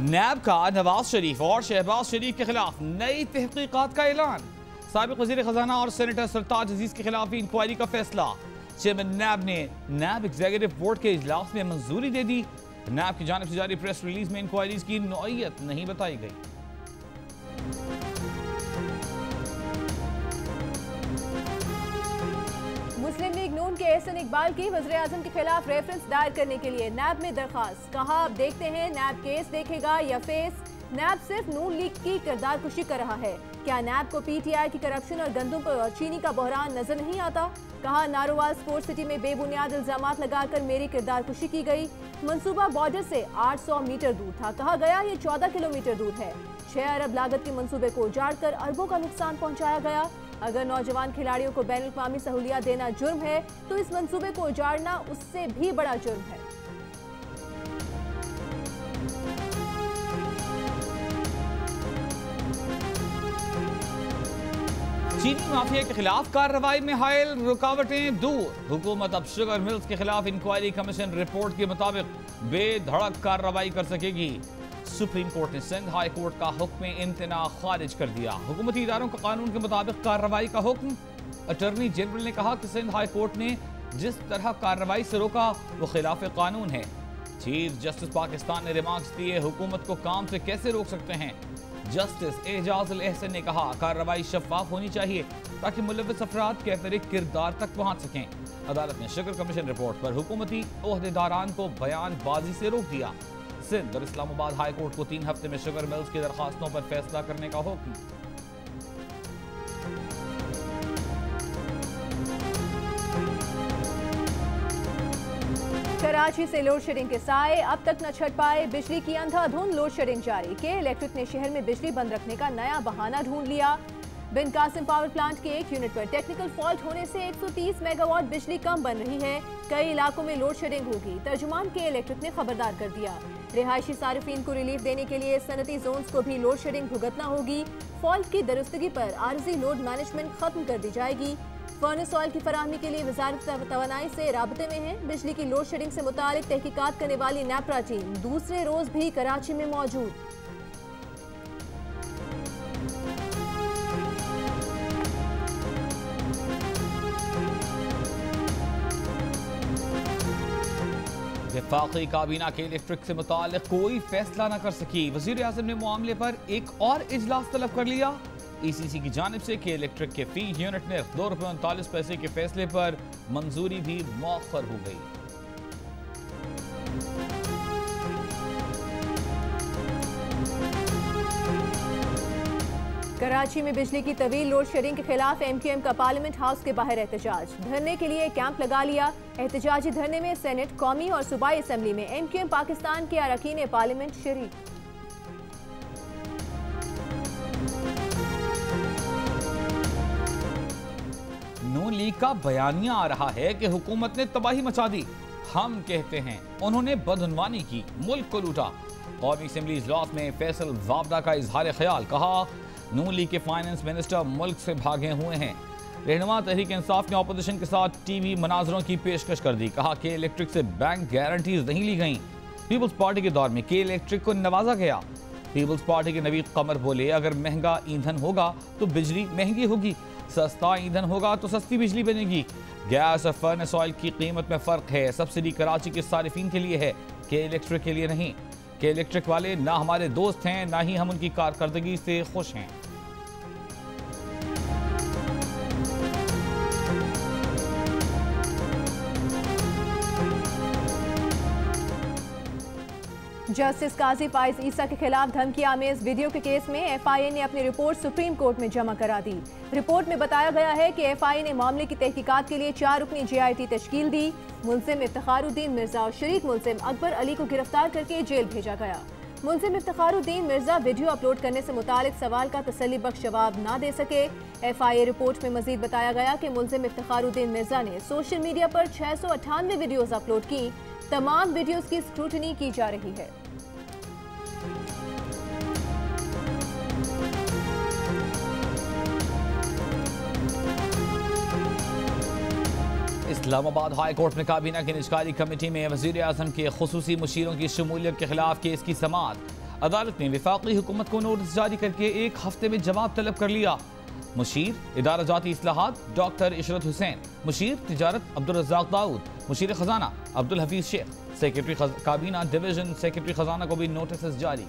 नैब का नवाज शरीफ और शहबाज शरीफ के खिलाफ नई तहकीकात का ऐलान। साबिक वज़ीर खजाना और सेनेटर सरताज अजीज के खिलाफ इंक्वायरी का फैसला। चेयरमैन नैब ने नैब एग्जीक्यूटिव बोर्ड के इजलास में मंजूरी दे दी। नैब की जानिब से जारी प्रेस रिलीज में इंक्वायरीज की नौइयत नहीं बताई गई। मुस्लिम लीग नून के एहसन इकबाल की वज़ीर आज़म के खिलाफ रेफरेंस दायर करने के लिए नैब में दरखास्त। कहा, अब देखते हैं नैब केस देखेगा या फेस। नैब सिर्फ नून लीग की किरदार कुशी कर रहा है। क्या नैब को पीटीआई की करप्शन और गंदम और चीनी का बहरान नजर नहीं आता? कहा, नारोवाल स्पोर्ट्स सिटी में बेबुनियाद इल्जामात लगाकर मेरी किरदार कुशी की गई। मंसूबा बॉर्डर से 800 मीटर दूर था, कहा गया ये 14 किलोमीटर दूर है। 6 अरब लागत के मंसूबे को उजाड़ कर अरबों का नुकसान पहुंचाया गया। अगर नौजवान खिलाड़ियों को बैनुल अक़वामी सहूलियत देना जुर्म है तो इस मंसूबे को उजाड़ना उससे भी बड़ा जुर्म है। चीनी माफिया के खिलाफ कार्रवाई में हायल, रुकावटें दूर। हुकूमत अब शुगर मिल्स के खिलाफ इंक्वायरी कमीशन रिपोर्ट के मुताबिक बेधड़क कार्रवाई कर सकेगी। सुप्रीम कोर्ट ने सिंध हाई कोर्ट का हुक्म इम्तना खारिज कर दिया। हुकूमती इदारों का कानून के मुताबिक कार्रवाई का हुक्म। अटॉर्नी जनरल ने कहा कि सिंध हाई कोर्ट ने जिस तरह कार्रवाई से रोका वो खिलाफ कानून है। चीफ जस्टिस पाकिस्तान ने रिमार्क्स दिए, हुकूमत को काम से कैसे रोक सकते हैं। जस्टिस एजाज अल एहसन ने कहा, कार्रवाई शफाफ होनी चाहिए ताकि मुलव्वस अफराद कैफरे किरदार तक पहुंच सकें। अदालत ने शुगर कमीशन रिपोर्ट पर हुकूमती ओहदेदारान को बयानबाजी से रोक दिया। सिंध और इस्लामाबाद हाई कोर्ट को 3 हफ्ते में शुगर मिल्स की दरखास्तों पर फैसला करने का हुक्म। कराची से लोड शेडिंग के साए अब तक न छट पाए। बिजली की अंधाधुंध लोड शेडिंग जारी। के इलेक्ट्रिक ने शहर में बिजली बंद रखने का नया बहाना ढूंढ लिया। बिन कासिम पावर प्लांट के एक यूनिट पर टेक्निकल फॉल्ट होने से 130 मेगावाट बिजली कम बन रही है। कई इलाकों में लोड शेडिंग होगी, तर्जुमान के इलेक्ट्रिक ने खबरदार कर दिया। रिहायशी सारिफीन को रिलीफ देने के लिए सनती जोन्स को भी लोड शेडिंग भुगतना होगी। फॉल्ट की दुरुस्तगी पर आर्जी लोड मैनेजमेंट खत्म कर दी जाएगी। फर्नेस ऑयल की फराहमी के लिए वजारत तवानाई से राबते में है। बिजली की लोड शेडिंग से मुतालिक तहकीकात करने वाली नैपरा टीम दूसरे रोज भी कराची में मौजूद। वफाकी काबीना के इलेक्ट्रिक से मुतालिक कोई फैसला न कर सकी। वज़ीर आज़म ने मामले पर एक और इजलास तलब कर लिया। ECC की जानिब से के इलेक्ट्रिक के फी यूनिट ने ₹2.39 के फैसले पर मंजूरी भी मौखर हो गई। कराची में बिजली की तवील लोड शेडिंग के खिलाफ MQM का पार्लियामेंट हाउस के बाहर एहतजाज। धरने के लिए कैंप लगा लिया। एहतजाजी धरने में सेनेट, कौमी और सूबाई असम्बली में MQM पाकिस्तान के अरकान पार्लियामेंट शरीक। नून लीग का बयानिया आ रहा है कि हुकूमत ने तबाही मचा दी। हम कहते हैं उन्होंने बदउनवानी की, मुल्क को लूटा। कौमी असम्बली इजलास में फैसल ज़ाब्ता का इजहार ख्याल। कहा, नून लीग के फाइनेंस मिनिस्टर मुल्क से भागे हुए हैं। रहनुमा तहरीक इंसाफ ने अपोजिशन के साथ टीवी मनाजरों की पेशकश कर दी। कहा कि इलेक्ट्रिक से बैंक गारंटीज नहीं ली गई। पीपल्स पार्टी के दौर में के इलेक्ट्रिक को नवाजा गया। पीपल्स पार्टी के नवीद कमर बोले, अगर महंगा ईंधन होगा तो बिजली महंगी होगी, सस्ता ईंधन होगा तो सस्ती बिजली बनेगी। गैस और फर्नेस ऑयल की कीमत में फर्क है। सब्सिडी कराची के सारिफीन के लिए है, के इलेक्ट्रिक के लिए नहीं। के इलेक्ट्रिक वाले ना हमारे दोस्त हैं, ना ही हम उनकी कारकर्दगी से खुश हैं। जस्टिस काजी फाइज ईसा के खिलाफ धमकी आमेज वीडियो के केस में FIA ने अपनी रिपोर्ट सुप्रीम कोर्ट में जमा करा दी। रिपोर्ट में बताया गया है कि FIA ने मामले की तहकीकात के लिए 4 रुकनी JIT तश्कील दी। मुल्जिम इफ्तिखारुद्दीन मिर्जा और शरीक मुल्जिम अकबर अली को गिरफ्तार करके जेल भेजा गया। मुल्जिम इफ्तिखारुद्दीन मिर्जा वीडियो अपलोड करने से मुतालिक सवाल का तसल्ली बख्श जवाब ना दे सके। FIA रिपोर्ट में मजीद बताया गया कि मुल्जिम इफ्तिखारुद्दीन मिर्जा ने सोशल मीडिया पर 698 वीडियोज अपलोड की। तमाम वीडियोज की स्क्रूटनी की जा रही है। इस्लामाबाद हाई कोर्ट में काबीना की निजकारी कमेटी में वज़ीर आज़म के खुसूसी मुशीरों की शमूलियत के खिलाफ केस की समाअत। अदालत ने वफाकी हुकूमत को नोटिस जारी करके 1 हफ्ते में जवाब तलब कर लिया। मुशीर इदारा जाती इस्लाहात डॉक्टर इशरत हुसैन, मुशीर तिजारत अब्दुल रज़्ज़ाक दाऊद, मुशीर खजाना अब्दुल हफीज शेख, सेक्रेटरी काबीना डिवीजन सेक्रेटरी खजाना को भी नोटिस जारी।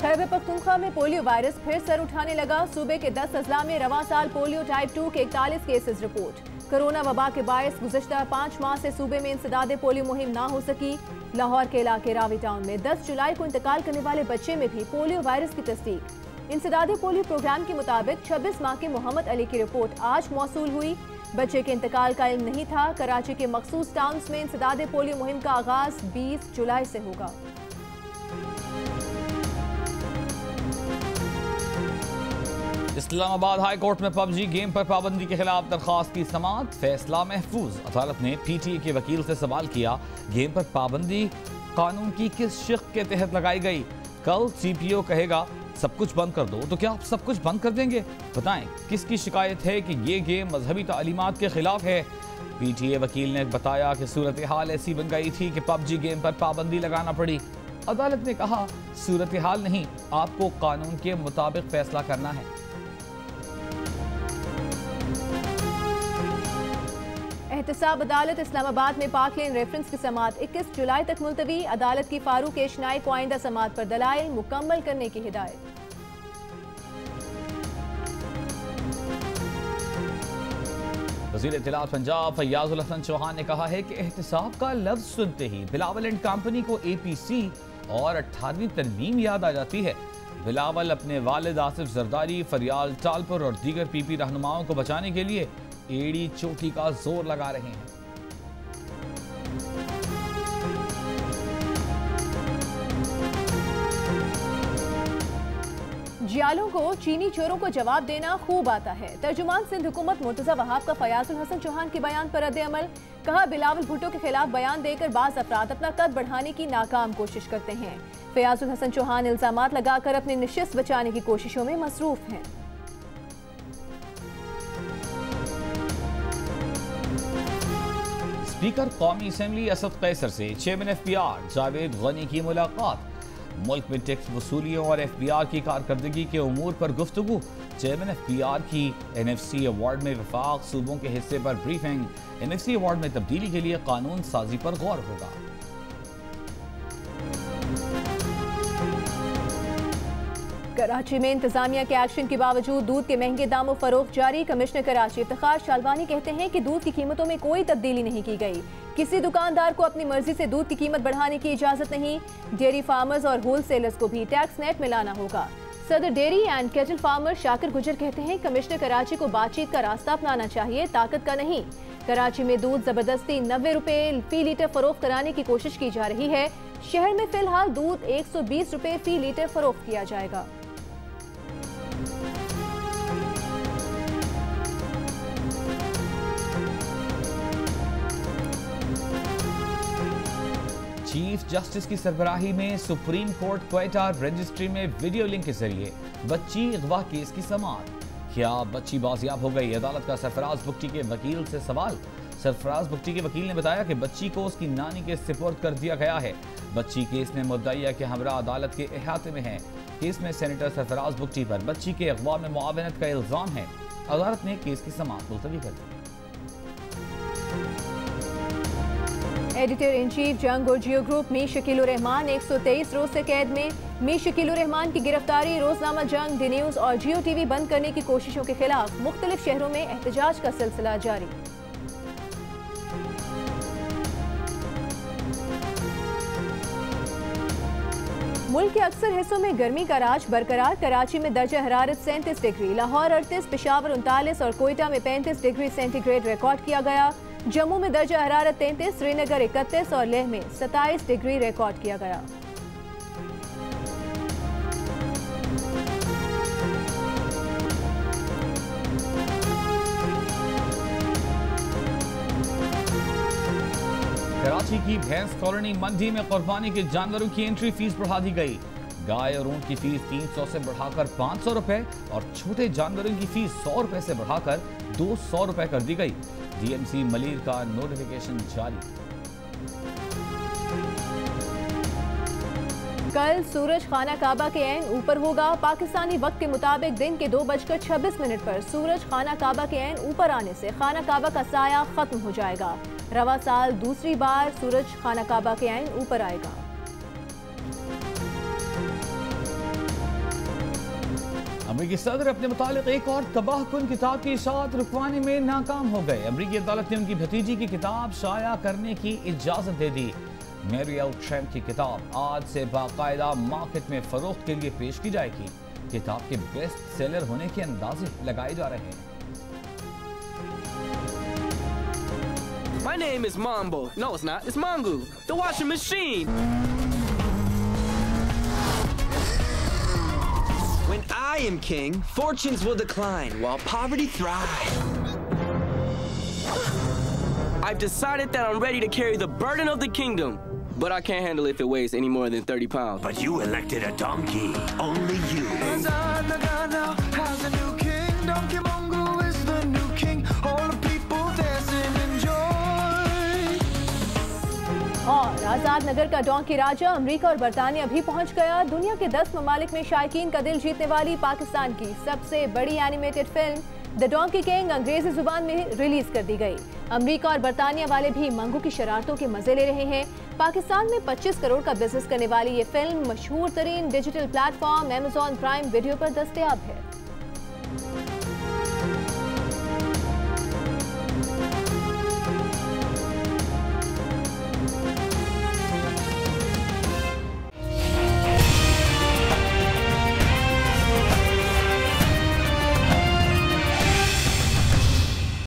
खैबर पख्तूनख्वा में पोलियो वायरस फिर सर उठाने लगा। सूबे के 10 अजला में रवां साल पोलियो टाइप 2 के 41 केसेस रिपोर्ट। कोरोना वबा के बायस गुज़श्ता 5 माह से सूबे में इंसदादे पोलियो मुहिम ना हो सकी। लाहौर के इलाके रावी टाउन में 10 जुलाई को इंतकाल करने वाले बच्चे में भी पोलियो वायरस की तस्दीक। इंसदादे पोलियो प्रोग्राम के मुताबिक 26 माह के मोहम्मद अली की रिपोर्ट आज मौसूल हुई। बच्चे के इंतकाल का इल्म नहीं था। कराची के मखसूस टाउन्स में इंसदादे पोलियो मुहिम का आगाज 20 जुलाई से होगा। इस्लामाबाद हाई कोर्ट में पबजी गेम पर पाबंदी के खिलाफ दरखास्त की समाअत, फैसला महफूज। अदालत ने पीटीए के वकील से सवाल किया, गेम पर पाबंदी कानून की किस शिक़ के तहत लगाई गई? कल सीपीओ कहेगा सब कुछ बंद कर दो, तो क्या आप सब कुछ बंद कर देंगे? बताएं किसकी शिकायत है कि ये गेम मजहबी तालीमात के खिलाफ है? पीटीए वकील ने बताया कि सूरत हाल ऐसी बन गई थी कि पबजी गेम पर पाबंदी लगाना पड़ी। अदालत ने कहा सूरत हाल नहीं, आपको कानून के मुताबिक फैसला करना है। एहतसाब अदालत इस्लामाबाद में पाक लेन रेफरेंस की समाअत 21 जुलाई तक मुलतवी। अदालत की फारूक एशनाई को आइंदा समाअत पर दलाइल मुकम्मल करने की हिदायत। वज़ीर इत्तलात पंजाब फैयाजुल हसन चौहान ने कहा है कि एहतसाब का लफ्ज सुनते ही बिलावल एंड कंपनी को APC और 18वीं तरमीम याद आ जाती है। बिलावल अपने वालिद आसिफ जरदारी, फरियाल टालपुर और दीगर PP रहनुमाओं को बचाने के लिए एड़ी चोटी का जोर लगा रहे हैं। जियालों को चीनी चोरों को जवाब देना खूब आता है। तर्जुमान सिंध हुकूमत मुर्तजा वहाब का फयाजुल हसन चौहान के बयान पर रद्द अमल। कहा बिलावल भुट्टो के खिलाफ बयान देकर बाज अफराद अपना कद बढ़ाने की नाकाम कोशिश करते हैं। फयाजुल हसन चौहान इल्जामात लगाकर अपनी नशिस्त बचाने की कोशिशों में मसरूफ हैं। स्पीकर कौमी असम्बली असद कैसर से चेयरमैन FBR जावेद गनी की मुलाकात। मुल्क में टैक्स वसूलियों और FBR की कारकर्दगी के उमूर पर गुफ्तगू। चेयरमैन FBR की NFC अवार्ड में वफाक सूबों के हिस्से पर ब्रीफिंग। NFC अवार्ड में तब्दीली के लिए कानून साजी पर गौर होगा। कराची में इंतजामिया के एक्शन के बावजूद दूध के महंगे दामों फरोख्त जारी। कमिश्नर कराची इफ्तिखार शालवानी कहते हैं कि दूध की कीमतों में कोई तब्दीली नहीं की गई। किसी दुकानदार को अपनी मर्जी से दूध की कीमत बढ़ाने की इजाजत नहीं। डेयरी फार्मर्स और होलसेलर्स को भी टैक्स नेट में लाना होगा। सदर dairy and cattle farmer Shakir गुजर कहते हैं कमिश्नर कराची को बातचीत का रास्ता अपनाना चाहिए, ताकत का नहीं। कराची में दूध जबरदस्ती 90 रुपए फी लीटर फरोख्त कराने की कोशिश की जा रही है। शहर में फिलहाल दूध 120 रुपए फी लीटर फरोख्त किया जाएगा। चीफ जस्टिस की सरबराही में सुप्रीम कोर्ट क्वेटा रजिस्ट्री में वीडियो लिंक के जरिए बच्ची अगवा केस की समाअत। क्या बच्ची बाजियाब हो गई? अदालत का सरफराज बुगटी के वकील से सवाल। सरफराज बुगटी के वकील ने बताया कि बच्ची को उसकी नानी के सुपुर्द कर दिया गया है। बच्ची केस में मुद्दईया के हमरा अदालत के अहाते में है। केस में सेनेटर सरफराज बुगटी पर बच्ची के अगवा में मुआवनत का इल्जाम है। अदालत ने केस की समाअत मुलतवी कर दी। एडिटर इन चीफ जंग और जियो ग्रुप मीर शकील रहमान 123 रोज से कैद में। मीर शकील रहमान की गिरफ्तारी, रोजनामा जंग, डी न्यूज और जियो टीवी बंद करने की कोशिशों के खिलाफ मुख्तलिफ शहरों में एहतजाज का सिलसिला जारी। मुल्क के अक्सर हिस्सों में गर्मी का राज बरकरार। कराची में दर्जा हरारत 37 डिग्री, लाहौर 38, पेशावर 39 और कोयटा में 35 डिग्री सेंटीग्रेड रिकॉर्ड किया गया। जम्मू में दर्जा हरारत 33, श्रीनगर 31 और लेह में 27 डिग्री रिकॉर्ड किया गया। कराची की भैंस कॉलोनी मंडी में कुर्बानी के जानवरों की एंट्री फीस बढ़ा दी गई। गाय और ऊंट की फीस 300 से बढ़ाकर 500 रुपए और छोटे जानवरों की फीस 100 रुपए से बढ़ाकर 200 रुपए कर दी गई। DMC मलिर का नोटिफिकेशन जारी। कल सूरज खाना काबा के ऐन ऊपर होगा। पाकिस्तानी वक्त के मुताबिक दिन के 2:26 पर सूरज खाना काबा के ऐन ऊपर आने से खाना काबा का साया खत्म हो जाएगा। रवा साल दूसरी बार सूरज खाना काबा के ऐन ऊपर आएगा। अमरीकी सदर अपने मुतालिक एक और तबाहकुन किताब की इशाअत रुकवाने में नाकाम हो गए। अमरीकी अदालत ने उनकी भतीजी की किताब शाया करने की इजाजत दे दी। मैरियल ट्रेंट की किताब आज से बाकायदा मार्केट में फरोख्त के लिए पेश की जाएगी। किताब के बेस्ट सेलर होने के अंदाजे लगाए जा रहे हैं। My name is Mambo. No, it's not. It's Mongo, the washing machine. When I am king, fortunes will decline while poverty thrives. I've decided that I'm ready to carry the burden of the kingdom, but I can't handle it if it weighs any more than 30 pounds. But you elected a donkey. Only you. और आजाद नगर का donkey राजा America और बरतानिया भी पहुंच गया। दुनिया के 10 ममालिक में शायकीन का दिल जीतने वाली पाकिस्तान की सबसे बड़ी animated film the donkey king अंग्रेजी जुबान में रिलीज कर दी गई। अमेरिका और बरतानिया वाले भी मंगू की शरारतों के मजे ले रहे हैं। पाकिस्तान में 25 करोड़ का बिजनेस करने वाली ये फिल्म मशहूर तरीन digital platform Amazon prime video पर दस्तयाब है।